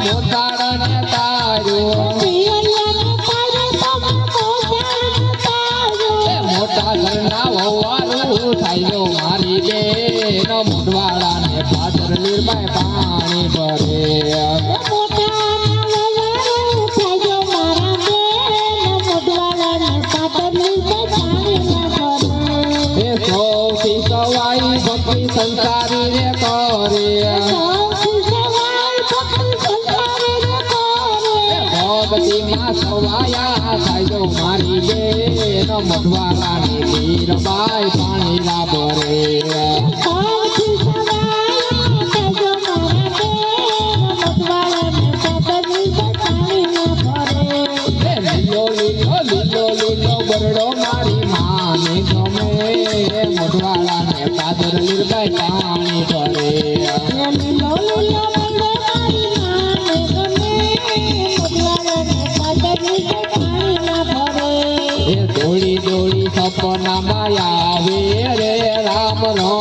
મોટાડને તાર્યો મોટા ઘરના વવારું થાય મારી બેન મોઢવાડાને પાદર લીરબાઈ પાણી ભરે સૌથી સવાઈ ભક્તિ સંસારી રે કરે ભક્તિમાં સવાયા થાય મારી બેન મોઢવાડાની લીરબાઈ પાણી ના ભરે બરડો મારી માને ગમે મોઢવાડાને પાદર લીરબાઈ પાણી ભરે દોડી દોડી સપના માયા વે રે રામ નો